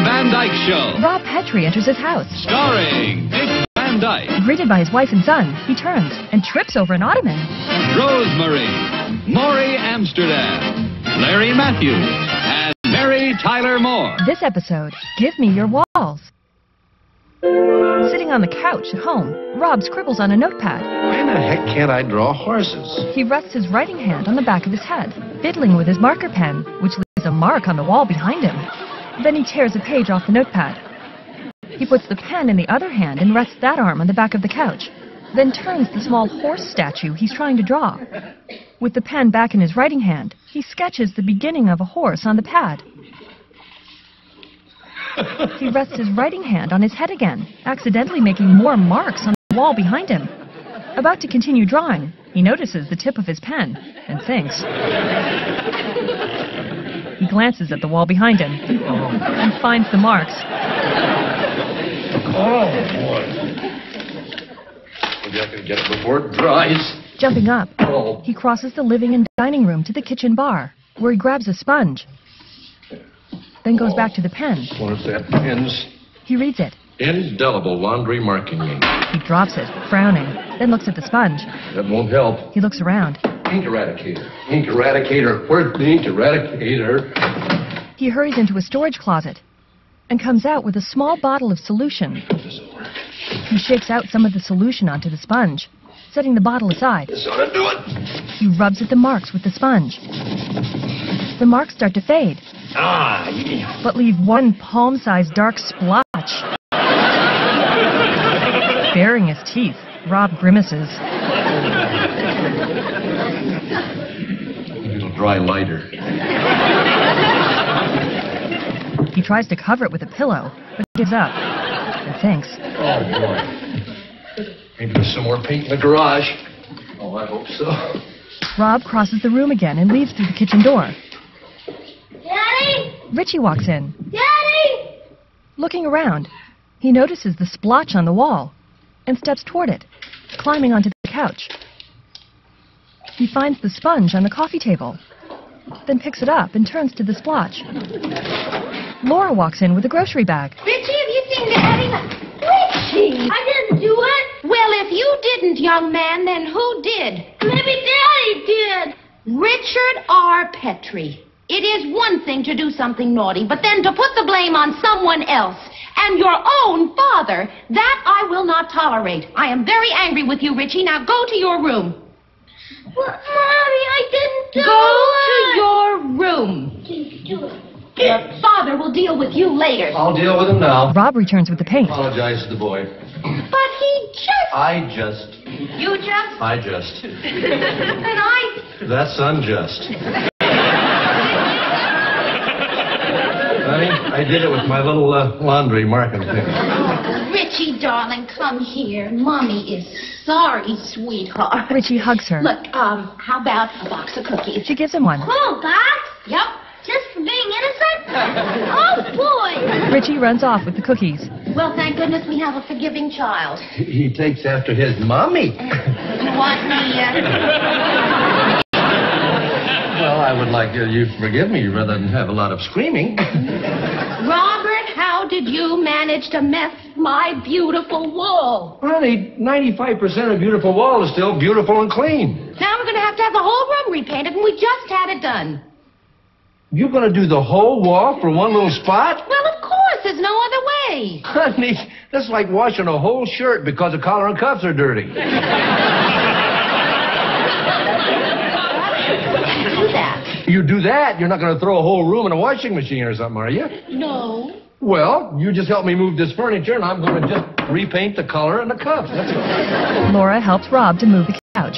Van Dyke Show. Rob Petrie enters his house. Starring Dick Van Dyke, Greeted by his wife and son, he turns and trips over an ottoman. Rosemary, Maury Amsterdam, Larry Matthews, and Mary Tyler Moore. This episode, Give Me Your Walls. Sitting on the couch at home, Rob scribbles on a notepad. Why in the heck can't I draw horses? He rests his writing hand on the back of his head, fiddling with his marker pen, which leaves a mark on the wall behind him. Then he tears a page off the notepad. He puts the pen in the other hand and rests that arm on the back of the couch, then turns the small horse statue he's trying to draw. With the pen back in his writing hand, he sketches the beginning of a horse on the pad. He rests his writing hand on his head again, accidentally making more marks on the wall behind him. About to continue drawing, he notices the tip of his pen and thinks. He glances at the wall behind him and finds the marks. Oh, boy. Maybe I can get it before it dries. Jumping up, he crosses the living and dining room to the kitchen bar, where he grabs a sponge. Then goes back to the pen. What's that? Pens? He reads it. Indelible laundry marking ink. He drops it, frowning, then looks at the sponge. That won't help. He looks around. Ink eradicator. Ink eradicator. Where's the ink eradicator? He hurries into a storage closet and comes out with a small bottle of solution. He shakes out some of the solution onto the sponge, setting the bottle aside. This ought to do it. He rubs at the marks with the sponge. The marks start to fade, but leave one palm-sized dark splotch. Baring his teeth, Rob grimaces. It'll dry lighter. He tries to cover it with a pillow, but gives up and thinks. Oh, boy. Maybe there's some more paint in the garage. Oh, I hope so. Rob crosses the room again and leaves through the kitchen door. Daddy! Richie walks in. Daddy! Looking around, he notices the splotch on the wall and steps toward it, climbing onto the couch. He finds the sponge on the coffee table, then picks it up and turns to the splotch. Laura walks in with a grocery bag. Richie, have you seen Daddy? Richie! I didn't do it. Well, if you didn't, young man, then who did? Maybe Daddy did. Richard R. Petrie. It is one thing to do something naughty, but then to put the blame on someone else. And your own father. That I will not tolerate. I am very angry with you, Richie. Now go to your room. But, Mommy, I didn't do it. Go to your room. Do it. Your father will deal with you later. I'll deal with him now. Rob returns with the paint. Apologize to the boy. But he just... You just... I just. And I... That's unjust. Honey, I did it with my little laundry marking pen. Richie, darling, come here. Mommy is sorry, sweetheart. Richie hugs her. Look, how about a box of cookies? She gives him one. Oh, box? Yep. Just for being innocent? Oh, boy. Richie runs off with the cookies. Well, thank goodness we have a forgiving child. He takes after his mommy. You want me, Well, I would like you to forgive me rather than have a lot of screaming. Robert, how did you manage to mess my beautiful wall? Honey, 95% of beautiful wall is still beautiful and clean. Now we're going to have the whole room repainted, and we just had it done. You're going to do the whole wall for one little spot? Well, of course. There's no other way. Honey, that's like washing a whole shirt because the collar and cuffs are dirty. Do that. You do that, you're not going to throw a whole room in a washing machine or something, are you? No. Well, you just help me move this furniture, and I'm going to just repaint the collar and the cuffs. That's all. Laura helps Rob to move the couch.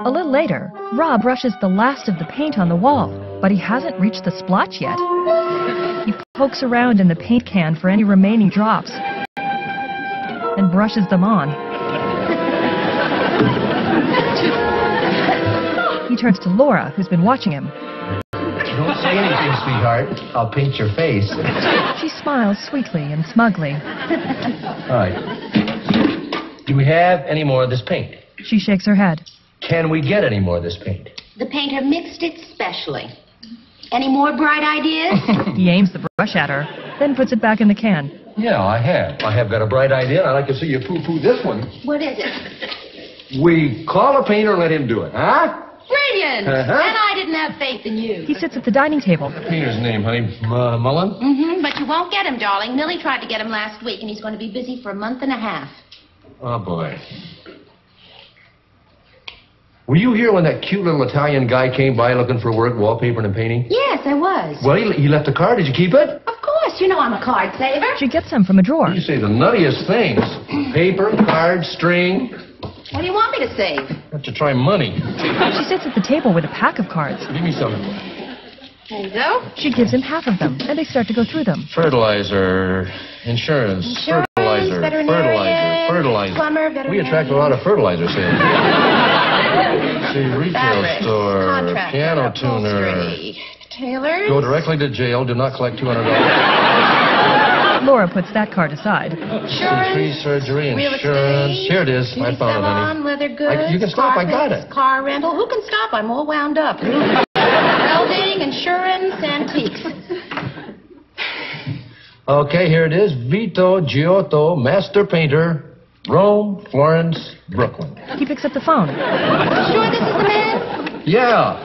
A little later, Rob brushes the last of the paint on the wall, but he hasn't reached the splotch yet. He pokes around in the paint can for any remaining drops and brushes them on. He turns to Laura, who's been watching him. Don't say anything, sweetheart. I'll paint your face. She smiles sweetly and smugly. All right. Do we have any more of this paint? She shakes her head. Can we get any more of this paint? The painter mixed it specially. Any more bright ideas? He aims the brush at her, then puts it back in the can. Yeah, I have. I have got a bright idea, and I'd like to see you poo-poo this one. What is it? We call a painter and let him do it, huh? Brilliant! Uh-huh. And I didn't have faith in you. He sits at the dining table. The painter's name, honey? Mullen? Mm-hmm, but you won't get him, darling. Millie tried to get him last week, and he's going to be busy for a month and a half. Oh, boy. Were you here when that cute little Italian guy came by looking for work, wallpapering and painting? Yes, I was. Well, he left a card. Did you keep it? Of course, you know I'm a card saver. She gets some from a drawer. You say the nuttiest things. Paper, card, string. What do you want me to save? Have to try money. She sits at the table with a pack of cards. Give me some. There you go. She gives him half of them, and they start to go through them. Fertilizer, insurance, fertilizer, fertilizer. Plumber, We attract a lot of fertilizer sales. See, retail Fabrics, store, contractor, piano tuner. upholstery, tailors. Go directly to jail. Do not collect $200. Laura puts that card aside. Tree surgery, real insurance. estate, Here it is. I beauty found it, salon, honey. leather goods. You can stop. I got it. Car rental. Who can stop? I'm all wound up. Welding, insurance, antiques. Okay, here it is. Vito Giotto, master painter, Rome, Florence, Brooklyn. He picks up the phone. Sure this is the man? Yeah.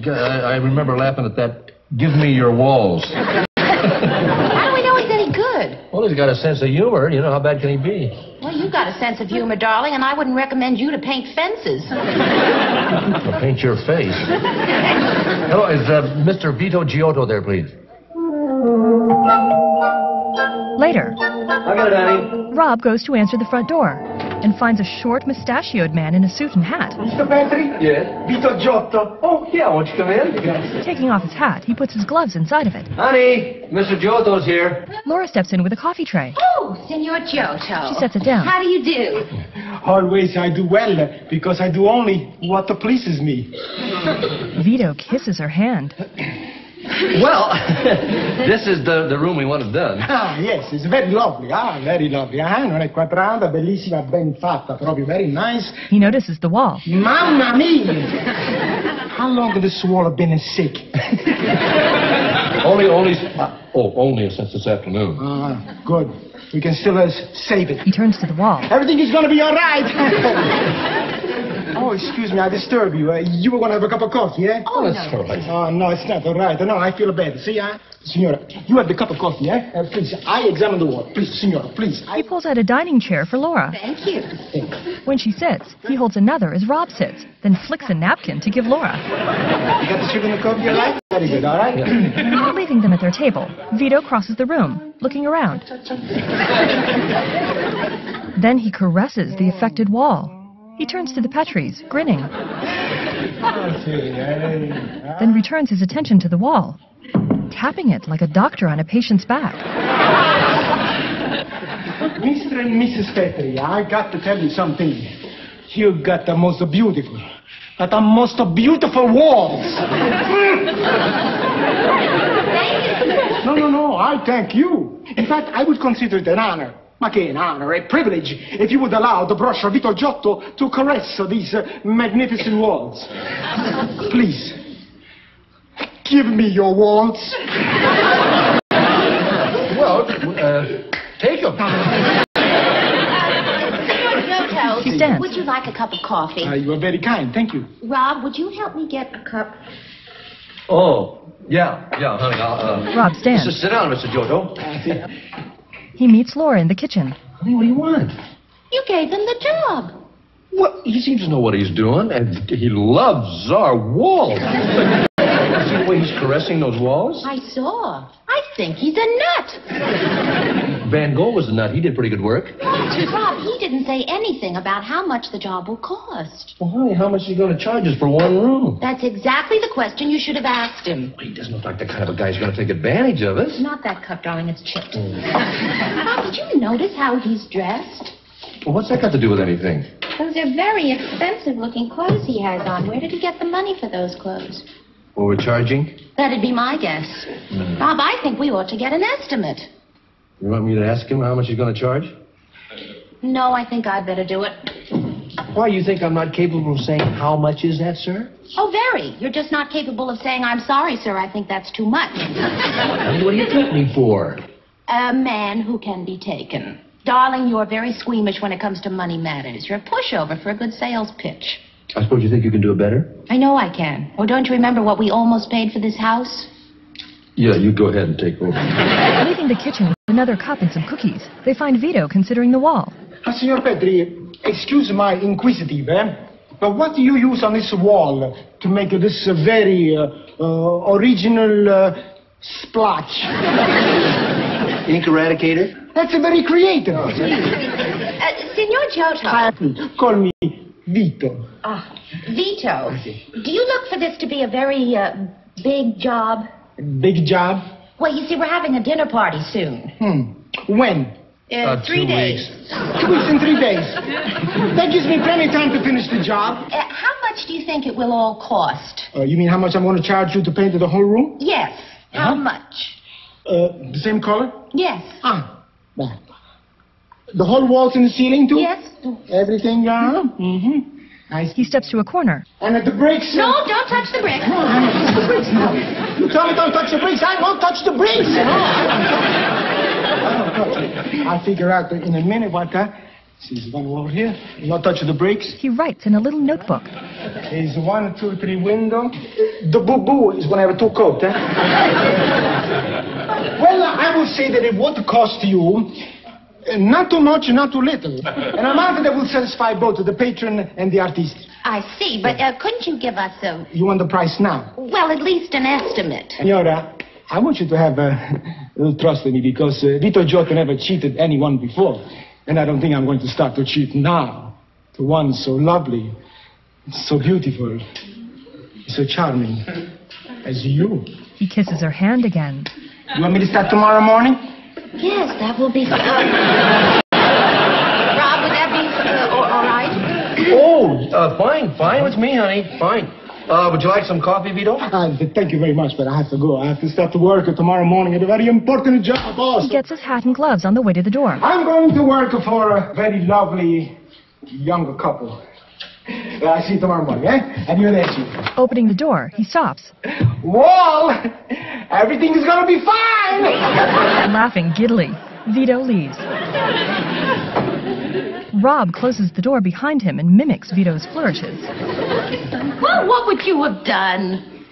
I remember laughing at that. Give me your walls. How do we know he's any good? Well, he's got a sense of humor. You know, how bad can he be? Well, you've got a sense of humor, darling, and I wouldn't recommend you to paint fences. I'll paint your face. Hello, is Mr. Vito Giotto there, please? Later, I got it, honey. Rob goes to answer the front door and finds a short, mustachioed man in a suit and hat. Mr. Petri? Yes. Vito Giotto. Oh, yeah, won't you come in? Taking off his hat, he puts his gloves inside of it. Honey, Mr. Giotto's here. Laura steps in with a coffee tray. Oh, Senor Giotto. She sets it down. How do you do? Always I do well, because I do only what pleases me. Vito kisses her hand. Well, this is the room we wanted done. Ah, yes, it's very lovely. Ah, very lovely. Ah, non è quadrata, bellissima, ben fatta, proprio very nice. He notices the wall. Mamma mia! How long has this wall been sick? Only since this afternoon. Ah, good. We can still save it. He turns to the wall. Everything is going to be all right. Oh, excuse me, I disturb you. You were going to have a cup of coffee, eh? Oh, that's all right. Oh, no, it's not all right. No, I feel bad. See, Signora, you have the cup of coffee, eh? Please, I examine the wall. Please, Signora, please. He pulls out a dining chair for Laura. Thank you. When she sits, he holds another as Rob sits, then flicks a napkin to give Laura. You got the sugar in the coffee, all right? Very good, all right? Leaving them at their table, Vito crosses the room, looking around. Then he caresses the affected wall. He turns to the Petries, grinning. Then returns his attention to the wall, tapping it like a doctor on a patient's back. Mr. and Mrs. Petri, I got to tell you something. You got the most beautiful walls. No, I thank you. In fact, I would consider it an honor. Ma che an honor, a privilege, if you would allow the brusher Vito Giotto to caress these magnificent walls. Please, give me your walls. Well, take them. She stands. Would you like a cup of coffee? You are very kind, thank you. Rob, would you help me get a cup? Oh, yeah, honey. I'll, Rob stands. Just sit down, Mr. Giotto. He meets Laura in the kitchen. Honey, what do you want? You gave him the job. What? He seems to know what he's doing, and he loves our walls. See the way he's caressing those walls? I saw. I think he's a nut. Van Gogh was a nut. He did pretty good work. Rob, he didn't say anything about how much the job will cost. Well, honey, how much is he going to charge us for one room? That's exactly the question you should have asked him. He doesn't look like the kind of a guy who's going to take advantage of us. Not that cup, darling. It's chipped. Rob, did you notice how he's dressed? Well, what's that got to do with anything? Those are very expensive-looking clothes he has on. Where did he get the money for those clothes? Well, we're charging? That'd be my guess. Rob, I think we ought to get an estimate. You want me to ask him how much he's going to charge? No, I think I'd better do it. Why, you think I'm not capable of saying how much is that, sir? Oh, very. You're just not capable of saying, I'm sorry, sir, I think that's too much. What do you take me for? A man who can be taken. Darling, you're very squeamish when it comes to money matters. You're a pushover for a good sales pitch. I suppose you think you can do it better? I know I can. Oh, don't you remember what we almost paid for this house? Yeah, you go ahead and take over. Leaving the kitchen with another cup and some cookies, they find Vito considering the wall. Signor Petri, excuse my inquisitive, but what do you use on this wall to make this very original splotch? Ink eradicator? That's very creative. Signor Giotto. Call me Vito. Vito, do you look for this to be a very big job? Big job? Well, you see, we're having a dinner party soon. When? 3 days. 2 weeks and 3 days. That gives me plenty of time to finish the job. How much do you think it will all cost? You mean how much I'm going to charge you to paint the whole room? Yes. How much? The same color? Yes. Well, the whole walls and the ceiling, too? Yes. Everything, He steps to a corner. And at the bricks... No, don't touch the brick. No, I don't touch the bricks now. You tell me don't touch the bricks, I won't touch the bricks. I don't touch it. I'll figure out in a minute what There's one over here. Not touch the bricks. He writes in a little notebook. There's 1, 2, 3 window. The boo-boo is when I have 2 coat, Well, I would say that it would cost you not too much, not too little. An amount that will satisfy both the patron and the artist. I see, but couldn't you give us a... You want the price now? Well, at least an estimate. Signora, I want you to have a little trust in me because Vito Giotto never cheated anyone before. And I don't think I'm going to start to cheat now. To one so lovely, so beautiful, so charming as you. He kisses her hand again. You want me to start tomorrow morning? Yes, that will be fine. Rob, would that be all right? Fine with me, honey. Fine. Would you like some coffee, Vito? Thank you very much, but I have to go. I have to start to work tomorrow morning at a very important job, boss. He gets his hat and gloves on the way to the door. I'm going to work for a very lovely younger couple. I'll see you tomorrow morning, Arrivederci. Opening the door, he stops. Wall! Everything is going to be fine! Laughing giddily, Vito leaves. Rob closes the door behind him and mimics Vito's flourishes. Well, what would you have done?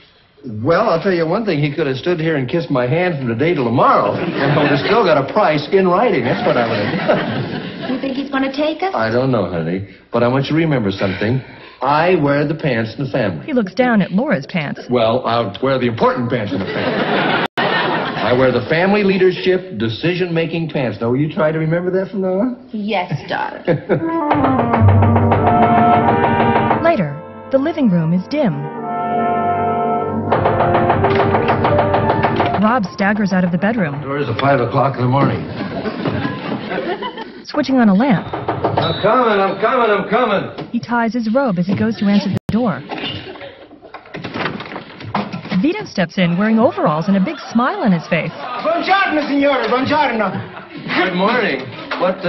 Well, I'll tell you one thing. He could have stood here and kissed my hand from today till tomorrow, and I would have still got a price in writing. That's what I would have done. You think he's going to take us? I don't know, honey, but I want you to remember something. I wear the pants in the family. He looks down at Laura's pants. Well, I'll wear the important pants in the family. I wear the family leadership, decision-making pants. Now, will you try to remember that from now on? Yes, darling. Later, the living room is dim. Rob staggers out of the bedroom. Doors at 5 o'clock in the morning. Switching on a lamp, I'm coming. he ties his robe as he goes to answer the door. Vito steps in wearing overalls and a big smile on his face. Buongiorno, signore, buongiorno. Good morning. What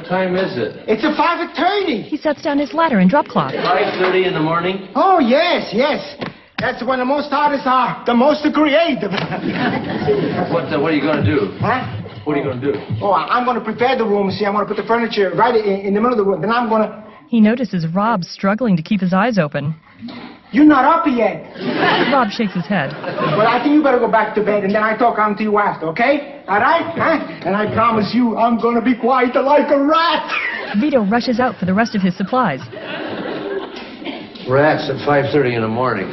time is it? It's a 5:30. He sets down his ladder and drop cloth. 5:30 in the morning? Oh, yes. That's when the most artists are the most creative. What are you going to do? Huh? What are you going to do? Oh, I'm going to prepare the room. See, I'm going to put the furniture right in the middle of the room. Then I'm going to... He notices Rob struggling to keep his eyes open. You're not up yet. Rob shakes his head. Well, I think you better go back to bed, and then I talk on to you after, okay? All right? Huh? And I promise you, I'm going to be quiet like a rat. Vito rushes out for the rest of his supplies. Rats at 5:30 in the morning.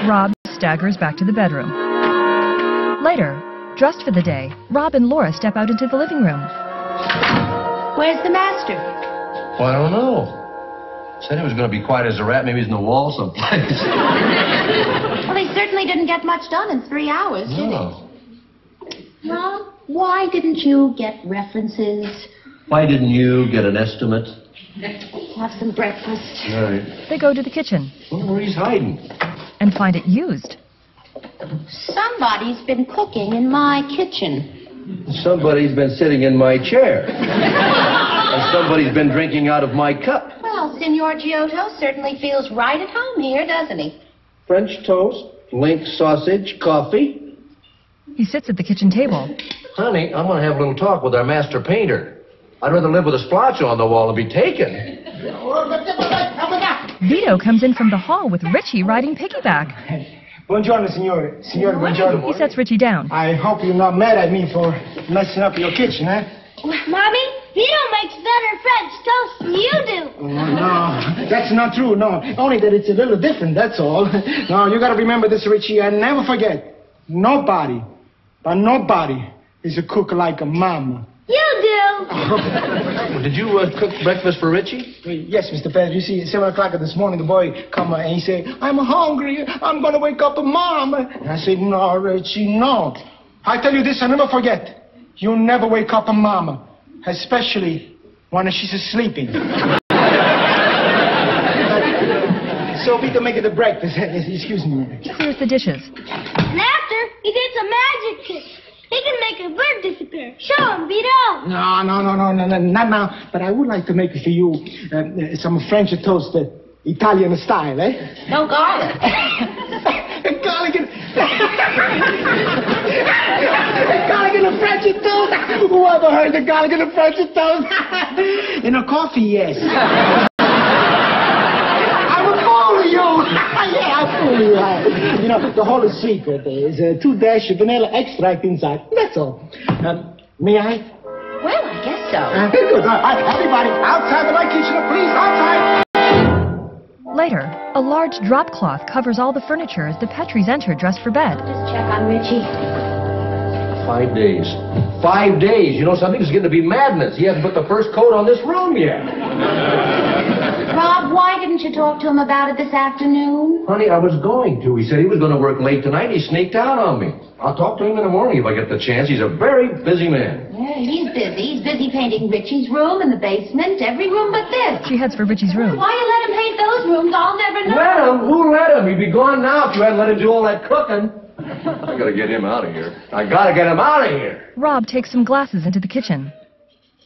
Rob staggers back to the bedroom. Later, dressed for the day, Rob and Laura step out into the living room. Where's the master? Well, I don't know. Said he was going to be quiet as a rat. Maybe he's in the wall someplace. Well, he certainly didn't get much done in 3 hours, did he? Well, why didn't you get references? Why didn't you get an estimate? Have some breakfast. All right. They go to the kitchen Wonder where he's hiding. and find it used. Somebody's been cooking in my kitchen. Somebody's been sitting in my chair. And somebody's been drinking out of my cup. Well, Signor Giotto certainly feels right at home here, doesn't he? French toast, link sausage, coffee. He sits at the kitchen table. Honey, I'm going to have a little talk with our master painter. I'd rather live with a splotch on the wall and be taken. Vito comes in from the hall with Richie riding piggyback. Buongiorno, signore. Signore, buongiorno. He sets Richie down. I hope you're not mad at me for messing up your kitchen, eh? Mommy, Vito makes better French toast than you do. Oh, no, that's not true, no. Only that it's a little different, that's all. No, you gotta remember this, Richie, and never forget. Nobody, but nobody is a cook like a mama. You do. Did you cook breakfast for Richie? Yes, Mr. Pedro. You see, at 7 o'clock this morning, the boy come and he said, I'm hungry. I'm going to wake up a mom. And I said, no, Richie, no. I tell you this, I'll never forget. You never wake up a mama, especially when she's sleeping. So Vito make it the breakfast. Excuse me. He clears the dishes. And after, he did some magic tricks. He can make a bird disappear. Show him, Vito. No, not now. But I would like to make for you some French toast, Italian style, eh? No garlic. Garlic in a French toast. Who ever heard of garlic in a French toast? In a coffee, yes. I will fool you. Yeah, I'll fool you. You know, the whole secret is 2 dashes of vanilla extract inside. That's all. May I? Well, I guess so. Good. Everybody, outside the light kitchen, please, outside. Later, a large drop cloth covers all the furniture as the Petries enter dressed for bed. Just check on Richie. 5 days. 5 days. You know, something's getting to be madness. He hasn't put the first coat on this room yet. Rob, why didn't you talk to him about it this afternoon? Honey, I was going to. He said he was going to work late tonight. He sneaked out on me. I'll talk to him in the morning if I get the chance. He's a very busy man. Yeah, he's busy. He's busy painting Richie's room and the basement, every room but this. She heads for Richie's room. Why you let him paint those rooms? I'll never know. Let him? Who let him? He'd be gone now if you hadn't let him do all that cooking. I gotta get him out of here. I gotta get him out of here. Rob takes some glasses into the kitchen.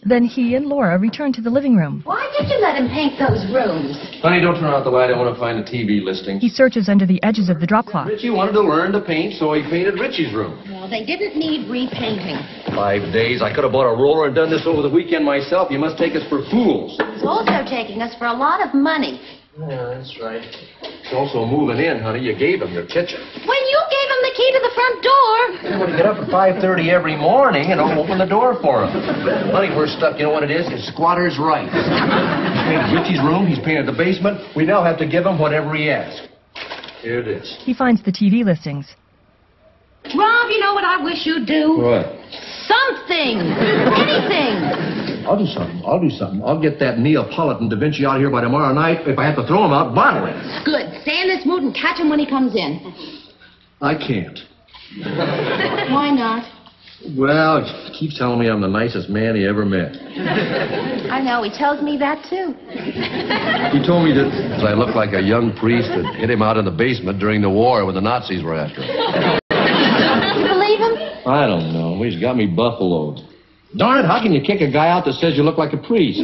Then he and Laura return to the living room. Why did you let him paint those rooms? Honey, don't turn out the light. I want to find the TV listing. He searches under the edges of the drop cloth. Richie wanted to learn to paint, so he painted Richie's room. Well, they didn't need repainting. 5 days. I could have bought a roller and done this over the weekend myself. You must take us for fools. It's also taking us for a lot of money. Yeah, that's right. It's also moving in, honey. You gave him your kitchen. When you gave him the key to the front door. I want to get up at 5:30 every morning and open the door for him. Honey, we're stuck. You know what it is? It's squatter's rights. He's painted Richie's room. He's painted the basement. We now have to give him whatever he asks. Here it is. He finds the TV listings. Rob, you know what I wish you'd do? What? Something. Anything. I'll do something. I'll get that Neapolitan Da Vinci out here by tomorrow night. If I have to throw him out bodily. Good. Stay in this mood and catch him when he comes in. I can't. Why not? Well, he keeps telling me I'm the nicest man he ever met. I know. He tells me that, too. He told me that I look like a young priest that hid him out in the basement during the war when the Nazis were after him. You believe him? I don't know. He's got me buffaloed. Darn it, how can you kick a guy out that says you look like a priest?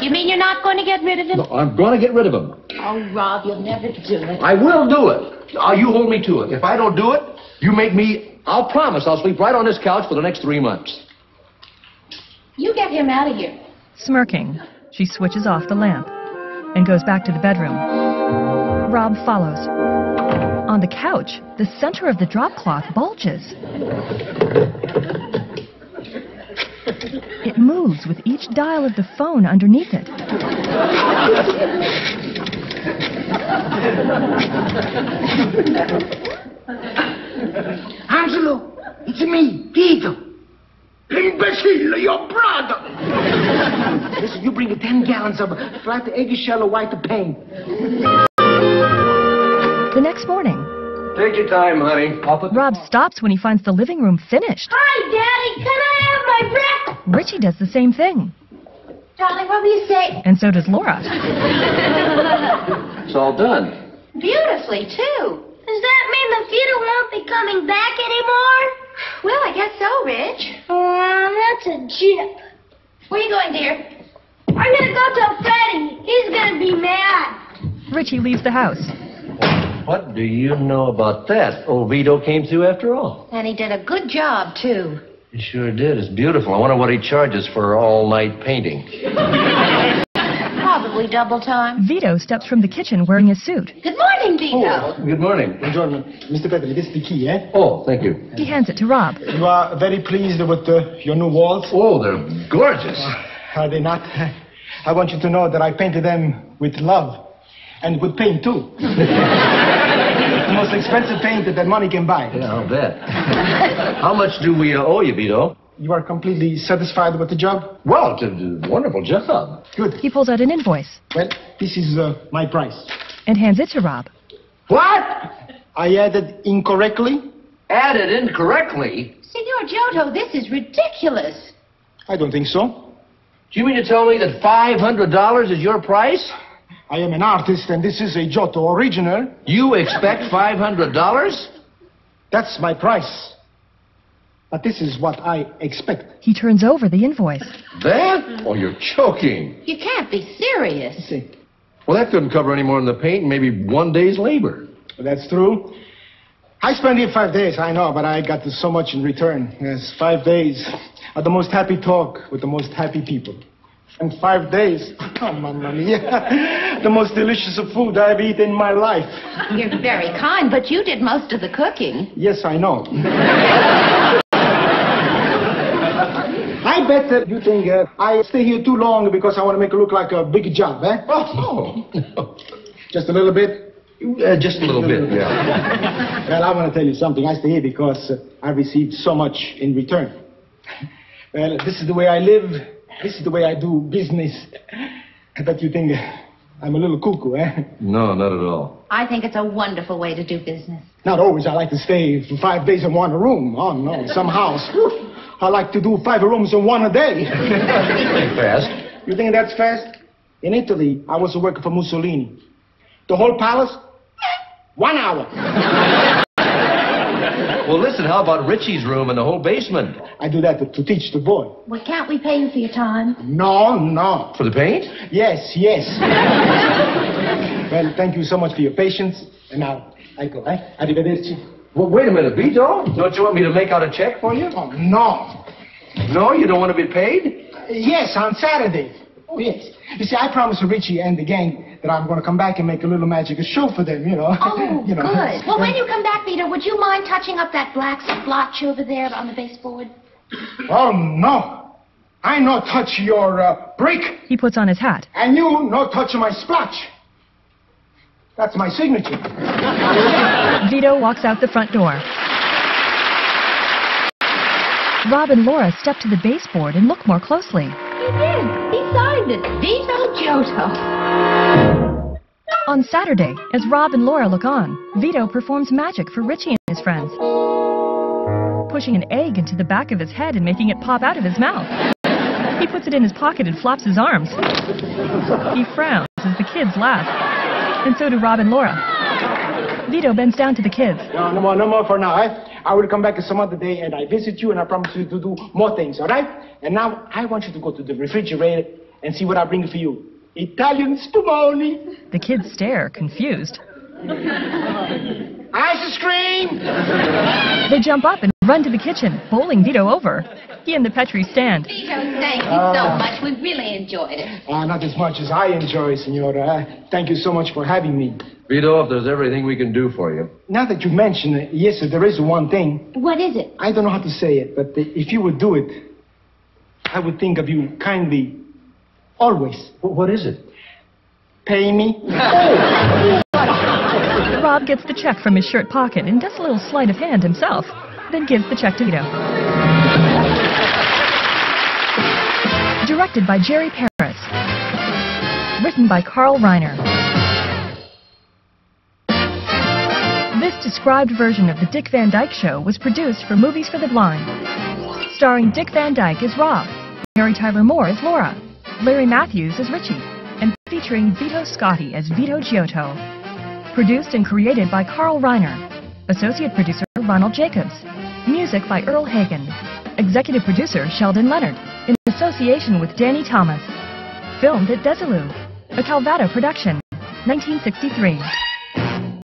You mean you're not going to get rid of him? No, I'm going to get rid of him. Oh, Rob, you'll never do it. I will do it. You hold me to it. If I don't do it, you make me... I'll promise I'll sleep right on this couch for the next 3 months. You get him out of here. Smirking, she switches off the lamp and goes back to the bedroom. Rob follows. On the couch, the center of the drop cloth bulges. It moves with each dial of the phone underneath it. Angelo, it's me, Vito. Imbecile, your brother. Listen, you bring 10 gallons of flat eggshell white paint. The next morning, Take your time, honey. Rob stops when he finds the living room finished. Hi, Daddy. Can I have my breakfast? Richie does the same thing. Darling, what will you say? And so does Laura. It's all done. Beautifully, too. Does that mean the Vito won't be coming back anymore? Well, I guess so, Rich. That's a jip. Where are you going, dear? I'm gonna go tell Freddie. He's gonna be mad. Richie leaves the house. What do you know about that? Old Vito came through after all. And he did a good job, too. He sure did. It's beautiful. I wonder what he charges for all-night painting. Probably double time. Vito steps from the kitchen wearing his suit. Good morning, Vito. Good morning. Buongiorno. Mr. Petri, this is the key, eh? Oh, thank you. He hands it to Rob. You are very pleased with your new walls? Oh, they're gorgeous. Are they not? I want you to know that I painted them with love. And with paint, too. The most expensive paint that money can buy. Yeah, I'll bet. How much do we owe you, Vito? You are completely satisfied with the job? Well, it's a wonderful job. Good. He pulls out an invoice Well, this is my price. and hands it to Rob. What? I added incorrectly? Added incorrectly? Signor Giotto, this is ridiculous. I don't think so. Do you mean to tell me that $500 is your price? I am an artist, and this is a Giotto original. You expect $500? That's my price. But this is what I expect. He turns over the invoice. That? Oh, you're joking. You can't be serious. See, Well, that couldn't cover any more than the paint and maybe one day's labor. that's true. I spent here 5 days, I know, but I got so much in return. Yes, 5 days of the most happy talk with the most happy people. And 5 days, oh, mamma mia, the most delicious of food I've eaten in my life. You're very kind, but you did most of the cooking. Yes, I know. I bet that you think I stay here too long because I want to make it look like a big job, eh? Oh, no. Just a little bit? Just a little bit, yeah. Well, I want to tell you something. I stay here because I received so much in return. Well, this is the way I live. This is the way I do business. I bet you think I'm a little cuckoo, eh? No, not at all. I think it's a wonderful way to do business. Not always. I like to stay for 5 days in one room. Oh, no, some house. I like to do 5 rooms in one a day. Think fast. You think that's fast? In Italy, I was working for Mussolini. The whole palace, 1 hour. Well, listen, how about Richie's room and the whole basement? I do that to teach the boy. Well, can't we pay you for your time? No. For the paint? Yes. Well, thank you so much for your patience. And now, I go, eh? Arrivederci. Well, wait a minute, Vito. Don't you want me to make out a check for you? Oh, no. No, you don't want to be paid? Yes, on Saturday. Oh, yes. You see, I promised Richie and the gang that I'm going to come back and make a little magic show for them, you know. Oh, You know. good. Well, when you come back, Vito, would you mind touching up that black splotch over there on the baseboard? Oh, no. I no touch your brick, He puts on his hat. and you no touch my splotch. That's my signature. Vito walks out the front door. Rob and Laura step to the baseboard and look more closely. He did. He signed it. Vito Giotto. On Saturday, as Rob and Laura look on, Vito performs magic for Richie and his friends, pushing an egg into the back of his head and making it pop out of his mouth. He puts it in his pocket and flops his arms. He frowns as the kids laugh, and so do Rob and Laura. Vito bends down to the kids. No more for now, eh? I will come back some other day and I visit you and I promise you to do more things, all right? And now I want you to go to the refrigerator and see what I bring for you. Italian spumoni. The kids stare, confused. Ice cream. They jump up and run to the kitchen, bowling Vito over. He and the Petri stand. Vito, thank you so much. We really enjoyed it. Not as much as I enjoy, Senora. Thank you so much for having me. Vito, if there's everything we can do for you. Now that you mention it, yes, there is one thing. What is it? I don't know how to say it, but if you would do it, I would think of you kindly, always. What is it? Pay me. Rob gets the check from his shirt pocket and does a little sleight of hand himself, then gives the check to Vito. Directed by Jerry Paris. Written by Carl Reiner. This described version of the Dick Van Dyke Show was produced for Movies for the Blind. Starring Dick Van Dyke as Rob, Mary Tyler Moore as Laura, Larry Matthews as Richie, and featuring Vito Scotti as Vito Giotto. Produced and created by Carl Reiner. Associate producer Ronald Jacobs. Music by Earl Hagen. Executive producer Sheldon Leonard. In association with Danny Thomas. Filmed at Desilu, a Calvato production, 1963.